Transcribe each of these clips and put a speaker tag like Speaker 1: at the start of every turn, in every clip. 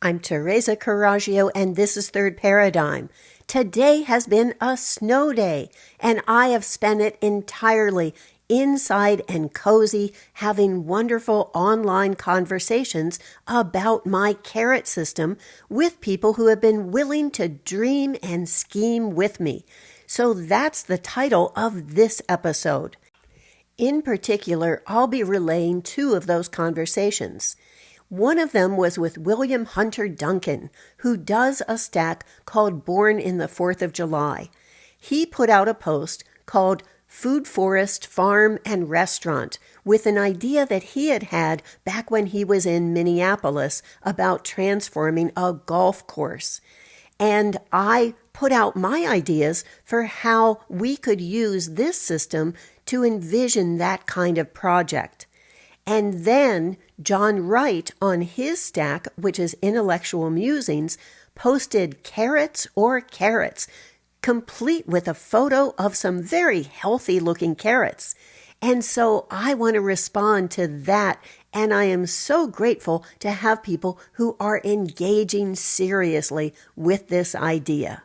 Speaker 1: I'm Teresa Carraggio, and this is Third Paradigm. Today has been a snow day, and I have spent it entirely inside and cozy, having wonderful online conversations about my caret system with people who have been willing to dream and scheme with me. So that's the title of this episode. In particular, I'll be relaying two of those conversations. One of them was with William Hunter Duncan, who does a stack called Born in the 4th of July. He put out a post called Food Forest, Farm, and Restaurant with an idea that he had back when he was in Minneapolis about transforming a golf course. And I put out my ideas for how we could use this system to envision that kind of project. And then John Wright on his stack, which is Intellectual Musings, posted carets or carets, complete with a photo of some very healthy-looking carets. And so I want to respond to that, and I am so grateful to have people who are engaging seriously with this idea.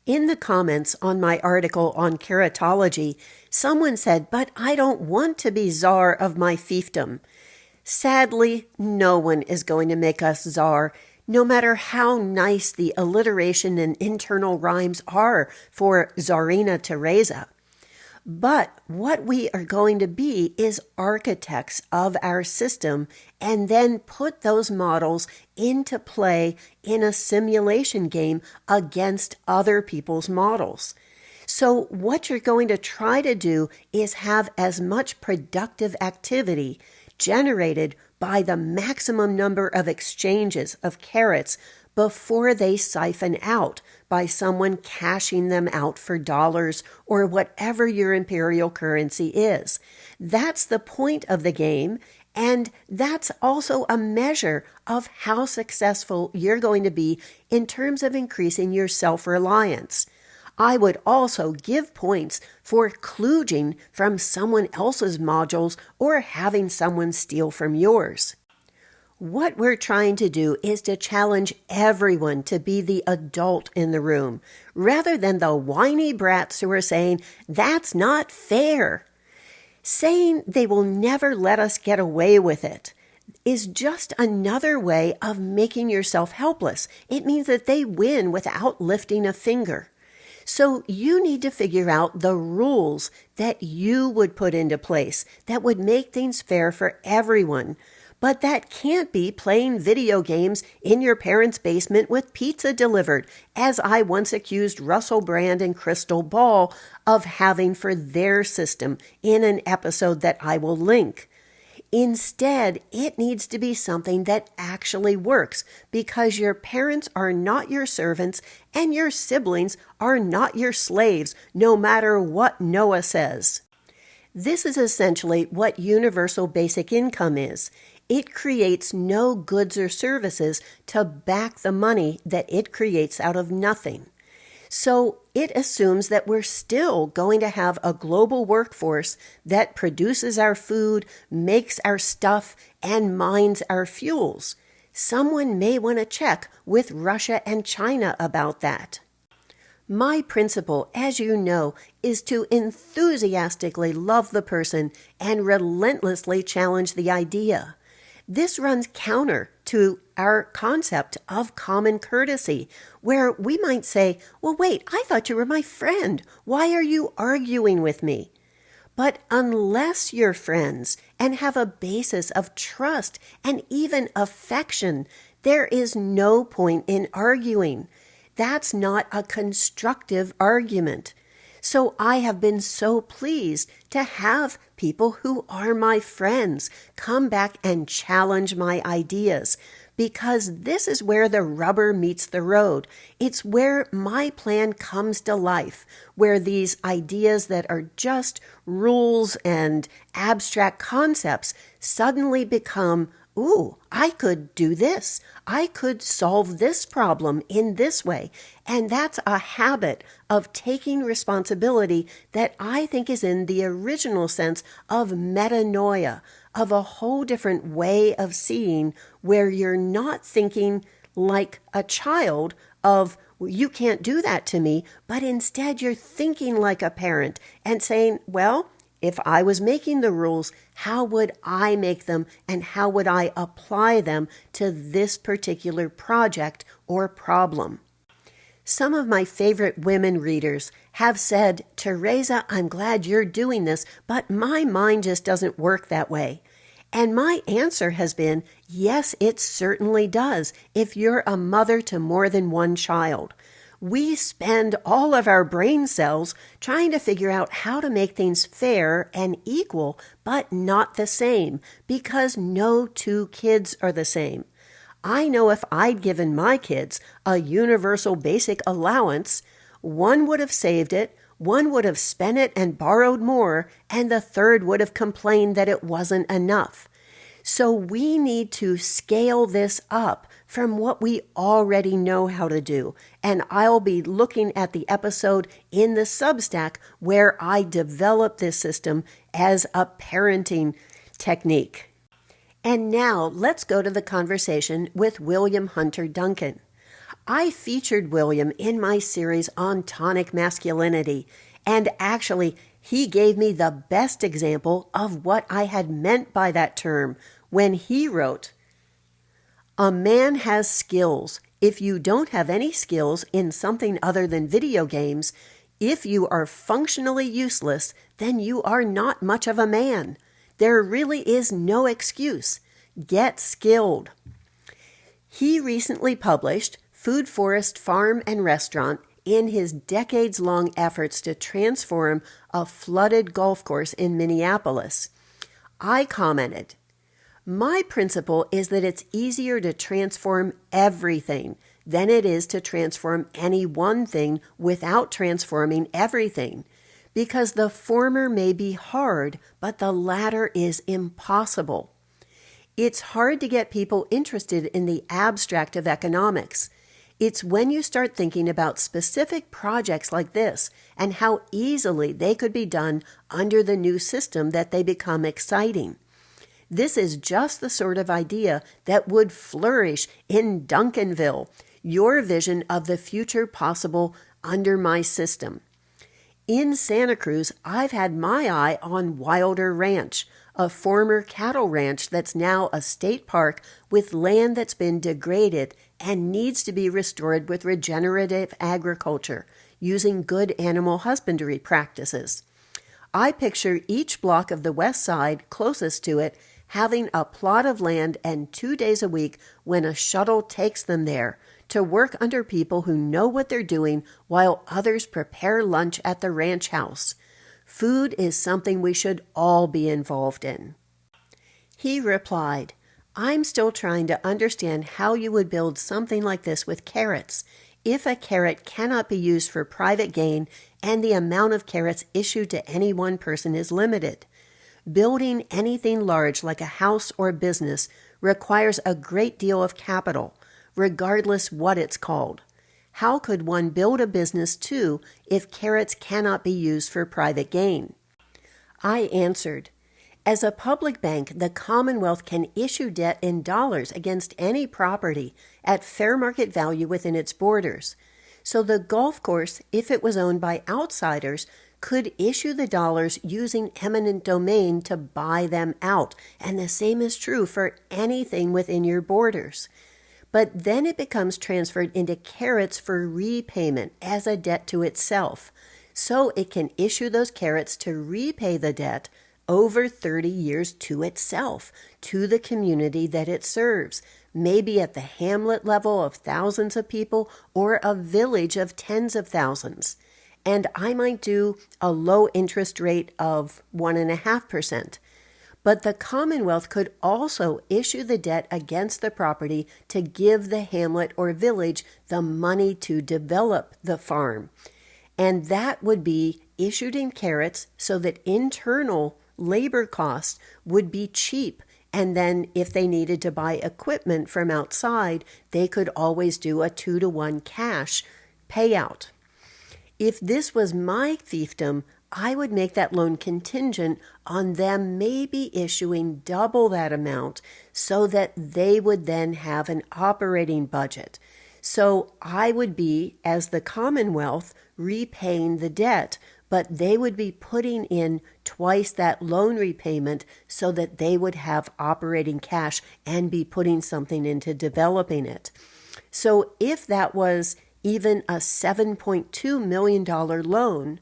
Speaker 1: In the comments on my article on Caretology, someone said, "But I don't want to be czar of my fiefdom." Sadly, no one is going to make us czar, no matter how nice the alliteration and internal rhymes are for Tsarina Teresa. But what we are going to be is architects of our system and then put those models into play in a simulation game against other people's models. So what you're going to try to do is have as much productive activity generated by the maximum number of exchanges of carets before they siphon out by someone cashing them out for dollars or whatever your imperial currency is. That's the point of the game, and that's also a measure of how successful you're going to be in terms of increasing your self-reliance. I would also give points for kludging from someone else's modules or having someone steal from yours. What we're trying to do is to challenge everyone to be the adult in the room, rather than the whiny brats who are saying, "That's not fair." Saying they will never let us get away with it is just another way of making yourself helpless. It means that they win without lifting a finger. So you need to figure out the rules that you would put into place that would make things fair for everyone. But that can't be playing video games in your parents' basement with pizza delivered, as I once accused Russell Brand and Crystal Ball of having for their system in an episode that I will link. Instead, it needs to be something that actually works, because your parents are not your servants and your siblings are not your slaves, no matter what Noah says. This is essentially what universal basic income is. It creates no goods or services to back the money that it creates out of nothing. So it assumes that we're still going to have a global workforce that produces our food, makes our stuff, and mines our fuels. Someone may want to check with Russia and China about that. My principle, as you know, is to enthusiastically love the person and relentlessly challenge the idea. This runs counter to our concept of common courtesy, where we might say, "Well, wait, I thought you were my friend. Why are you arguing with me?" But unless you're friends and have a basis of trust and even affection, there is no point in arguing. That's not a constructive argument. So I have been so pleased to have people who are my friends come back and challenge my ideas, because this is where the rubber meets the road. It's where my plan comes to life, where these ideas that are just rules and abstract concepts suddenly become, "Ooh, I could do this. I could solve this problem in this way." And that's a habit of taking responsibility that I think is in the original sense of metanoia, of a whole different way of seeing, where you're not thinking like a child of, well, you can't do that to me, but instead you're thinking like a parent and saying, well, if I was making the rules, how would I make them and how would I apply them to this particular project or problem? Some of my favorite women readers have said, Teresa, I'm glad you're doing this, but my mind just doesn't work that way. And my answer has been, yes, it certainly does if you're a mother to more than one child. We spend all of our brain cells trying to figure out how to make things fair and equal, but not the same, because no two kids are the same. I know if I'd given my kids a universal basic allowance, one would have saved it, one would have spent it and borrowed more, and the third would have complained that it wasn't enough. So we need to scale this up from what we already know how to do. And I'll be looking at the episode in the Substack where I develop this system as a parenting technique. And now let's go to the conversation with William Hunter Duncan. I featured William in my series on tonic masculinity, and actually he gave me the best example of what I had meant by that term when he wrote, "A man has skills. If you don't have any skills in something other than video games, if you are functionally useless, then you are not much of a man. There really is no excuse. Get skilled." He recently published Food, Forest, Farm, and Restaurant in his decades-long efforts to transform a flooded golf course in Minneapolis. I commented, "My principle is that it's easier to transform everything than it is to transform any one thing without transforming everything, because the former may be hard, but the latter is impossible. It's hard to get people interested in the abstract of economics. It's when you start thinking about specific projects like this and how easily they could be done under the new system that they become exciting. This is just the sort of idea that would flourish in Duncanville, your vision of the future possible under my system. In Santa Cruz, I've had my eye on Wilder Ranch, a former cattle ranch that's now a state park with land that's been degraded and needs to be restored with regenerative agriculture using good animal husbandry practices. I picture each block of the west side closest to it having a plot of land and 2 days a week when a shuttle takes them there to work under people who know what they're doing while others prepare lunch at the ranch house. Food is something we should all be involved in." He replied, "I'm still trying to understand how you would build something like this with carets. If a caret cannot be used for private gain and the amount of carets issued to any one person is limited. Building anything large like a house or business requires a great deal of capital, regardless what it's called. How could one build a business too if carets cannot be used for private gain?" I answered, "As a public bank, the Commonwealth can issue debt in dollars against any property at fair market value within its borders. So the golf course, if it was owned by outsiders, could issue the dollars using eminent domain to buy them out, and the same is true for anything within your borders. But then it becomes transferred into carets for repayment as a debt to itself, so it can issue those carets to repay the debt over 30 years to itself, to the community that it serves, maybe at the hamlet level of thousands of people or a village of tens of thousands. And I might do a low interest rate of 1.5%. But the Commonwealth could also issue the debt against the property to give the hamlet or village the money to develop the farm. And that would be issued in carets so that internal labor costs would be cheap. And then if they needed to buy equipment from outside, they could always do a 2-to-1 cash payout. If this was my fiefdom, I would make that loan contingent on them maybe issuing double that amount so that they would then have an operating budget. So I would be, as the Commonwealth, repaying the debt, but they would be putting in twice that loan repayment so that they would have operating cash and be putting something into developing it. So if that was even a $7.2 million loan,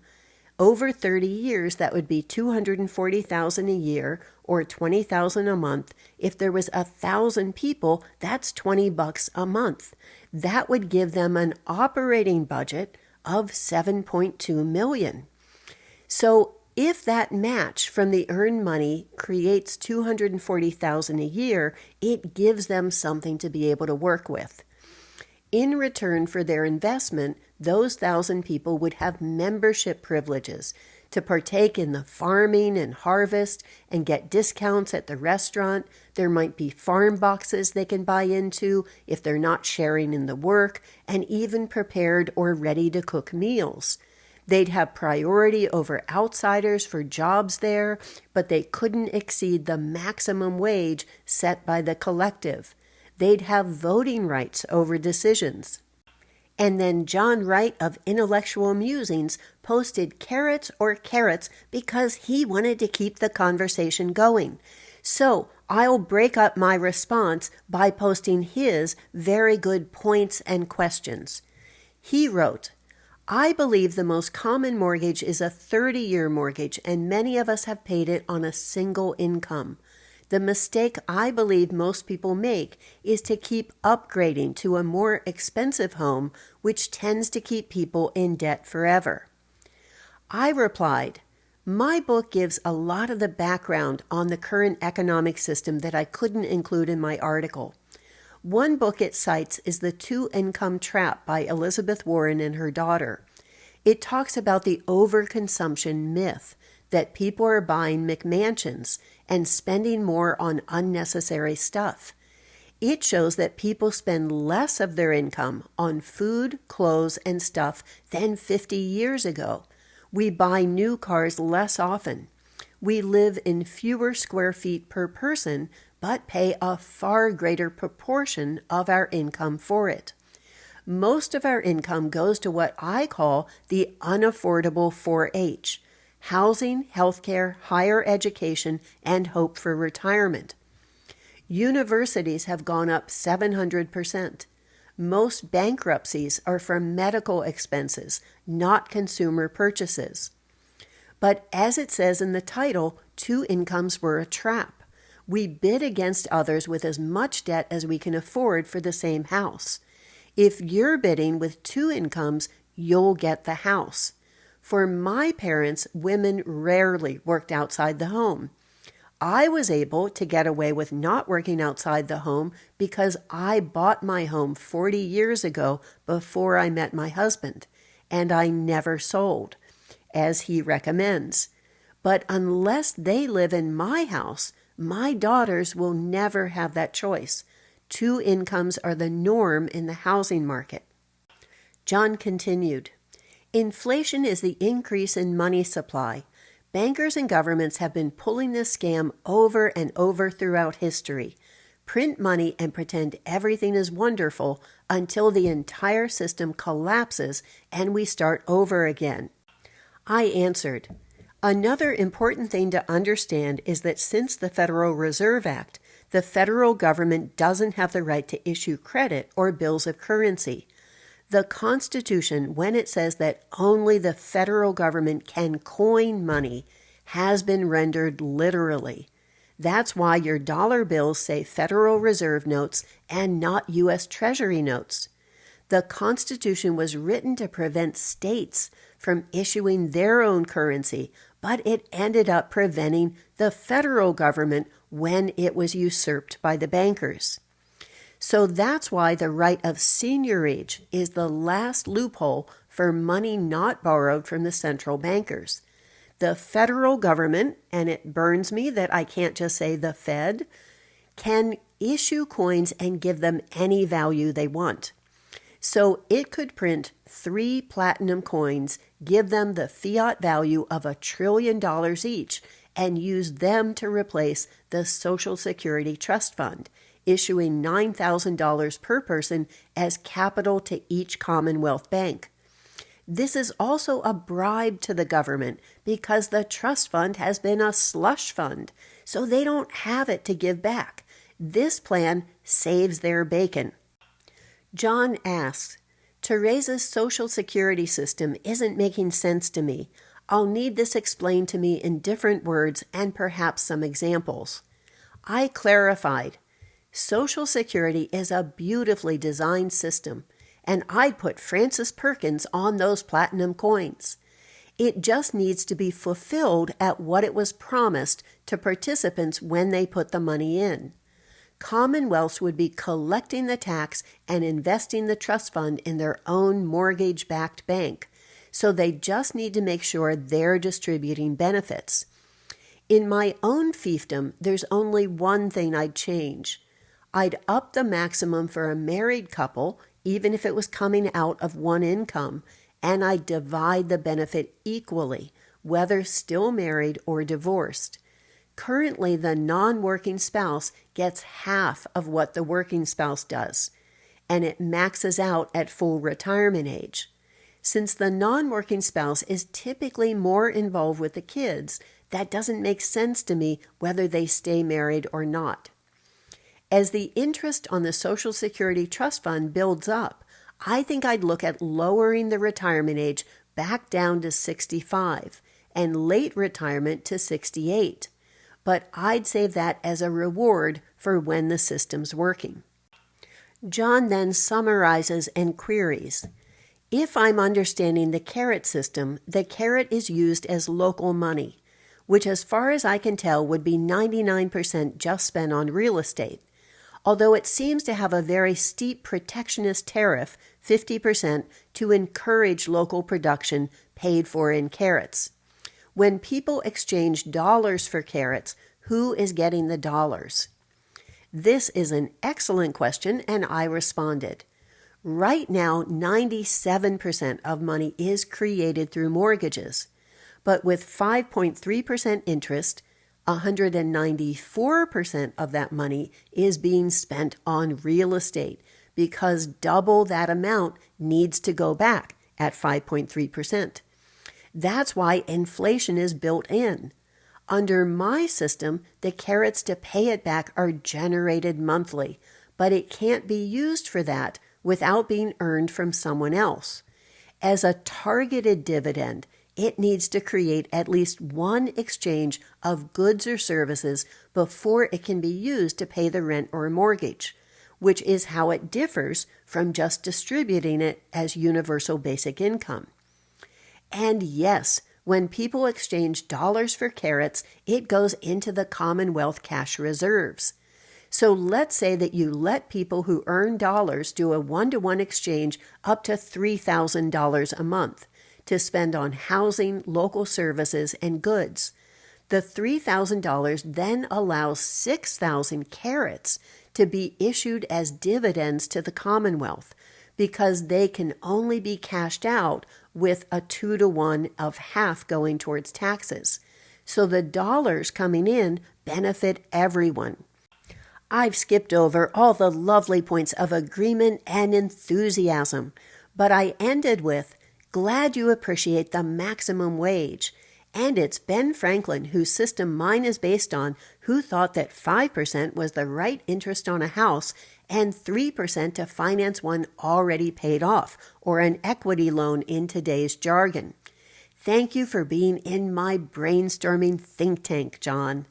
Speaker 1: over 30 years, that would be $240,000 a year or $20,000 a month. If there was 1,000 people, that's $20 a month. That would give them an operating budget of $7.2 million. So if that match from the earned money creates $240,000 a year, it gives them something to be able to work with. In return for their investment, those 1,000 people would have membership privileges to partake in the farming and harvest and get discounts at the restaurant. There might be farm boxes they can buy into if they're not sharing in the work, and even prepared or ready to cook meals. They'd have priority over outsiders for jobs there, but they couldn't exceed the maximum wage set by the collective. They'd have voting rights over decisions. And then John Wright of Intellectual Musings posted carets or carets because he wanted to keep the conversation going. So I'll break up my response by posting his very good points and questions. He wrote, I believe the most common mortgage is a 30-year mortgage, and many of us have paid it on a single income. The mistake I believe most people make is to keep upgrading to a more expensive home, which tends to keep people in debt forever. I replied, my book gives a lot of the background on the current economic system that I couldn't include in my article. One book it cites is The Two-Income Trap by Elizabeth Warren and her daughter. It talks about the overconsumption myth that people are buying McMansions and spending more on unnecessary stuff. It shows that people spend less of their income on food, clothes, and stuff than 50 years ago. We buy new cars less often. We live in fewer square feet per person, but pay a far greater proportion of our income for it. Most of our income goes to what I call the unaffordable 4H: housing, healthcare, higher education, and hope for retirement. Universities have gone up 700%. Most bankruptcies are from medical expenses, not consumer purchases. But as it says in the title, two incomes were a trap. We bid against others with as much debt as we can afford for the same house. If you're bidding with two incomes, you'll get the house. For my parents, women rarely worked outside the home. I was able to get away with not working outside the home because I bought my home 40 years ago before I met my husband, and I never sold, as he recommends. But unless they live in my house, my daughters will never have that choice. Two incomes are the norm in the housing market. John continued, inflation is the increase in money supply. Bankers and governments have been pulling this scam over and over throughout history. Print money and pretend everything is wonderful until the entire system collapses and we start over again. I answered, another important thing to understand is that since the Federal Reserve Act, the federal government doesn't have the right to issue credit or bills of currency. The Constitution, when it says that only the federal government can coin money, has been rendered literally. That's why your dollar bills say Federal Reserve notes and not U.S. Treasury notes. The Constitution was written to prevent states from issuing their own currency, but it ended up preventing the federal government when it was usurped by the bankers. So that's why the right of seigniorage is the last loophole for money not borrowed from the central bankers. The federal government, and it burns me that I can't just say the Fed, can issue coins and give them any value they want. So it could print 3 platinum coins, give them the fiat value of $1 trillion each, and use them to replace the Social Security Trust Fund, issuing $9,000 per person as capital to each Commonwealth bank. This is also a bribe to the government because the trust fund has been a slush fund, so they don't have it to give back. This plan saves their bacon. John asks, Teresa's Social Security system isn't making sense to me. I'll need this explained to me in different words and perhaps some examples. I clarified. Social Security is a beautifully designed system, and I'd put Francis Perkins on those platinum coins. It just needs to be fulfilled at what it was promised to participants when they put the money in. Commonwealths would be collecting the tax and investing the trust fund in their own mortgage-backed bank, so they just need to make sure they're distributing benefits. In my own fiefdom, there's only one thing I'd change. I'd up the maximum for a married couple, even if it was coming out of one income, and I'd divide the benefit equally, whether still married or divorced. Currently, the non-working spouse gets half of what the working spouse does, and it maxes out at full retirement age. Since the non-working spouse is typically more involved with the kids, that doesn't make sense to me whether they stay married or not. As the interest on the Social Security Trust Fund builds up, I think I'd look at lowering the retirement age back down to 65 and late retirement to 68. But I'd save that as a reward for when the system's working. John then summarizes and queries. If I'm understanding the caret system, the caret is used as local money, which as far as I can tell would be 99% just spent on real estate, although it seems to have a very steep protectionist tariff, 50%, to encourage local production paid for in carets. When people exchange dollars for carets, who is getting the dollars? This is an excellent question, and I responded. Right now, 97% of money is created through mortgages, but with 5.3% interest, 194% of that money is being spent on real estate because double that amount needs to go back at 5.3%. That's why inflation is built in. Under my system, the carets to pay it back are generated monthly, but it can't be used for that without being earned from someone else. As a targeted dividend, it needs to create at least one exchange of goods or services before it can be used to pay the rent or mortgage, which is how it differs from just distributing it as universal basic income. And yes, when people exchange dollars for carets, it goes into the Commonwealth cash reserves. So let's say that you let people who earn dollars do a one-to-one exchange up to $3,000 a month to spend on housing, local services, and goods. The $3,000 then allows 6,000 carets to be issued as dividends to the Commonwealth because they can only be cashed out with a 2-to-1 of half going towards taxes. So the dollars coming in benefit everyone. I've skipped over all the lovely points of agreement and enthusiasm, but I ended with, glad you appreciate the maximum wage. And it's Ben Franklin, whose system mine is based on, who thought that 5% was the right interest on a house and 3% to finance one already paid off, or an equity loan in today's jargon. Thank you for being in my brainstorming think tank, John.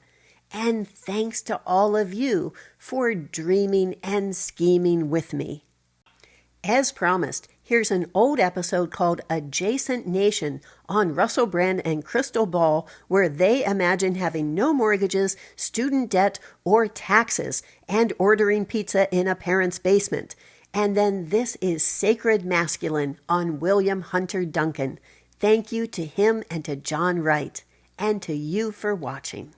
Speaker 1: And thanks to all of you for dreaming and scheming with me. As promised, here's an old episode called Adjacent Nation on Russell Brand and Crystal Ball, where they imagine having no mortgages, student debt, or taxes, and ordering pizza in a parent's basement. And then this is Sacred Masculine on William Hunter Duncan. Thank you to him and to John Wright, and to you for watching.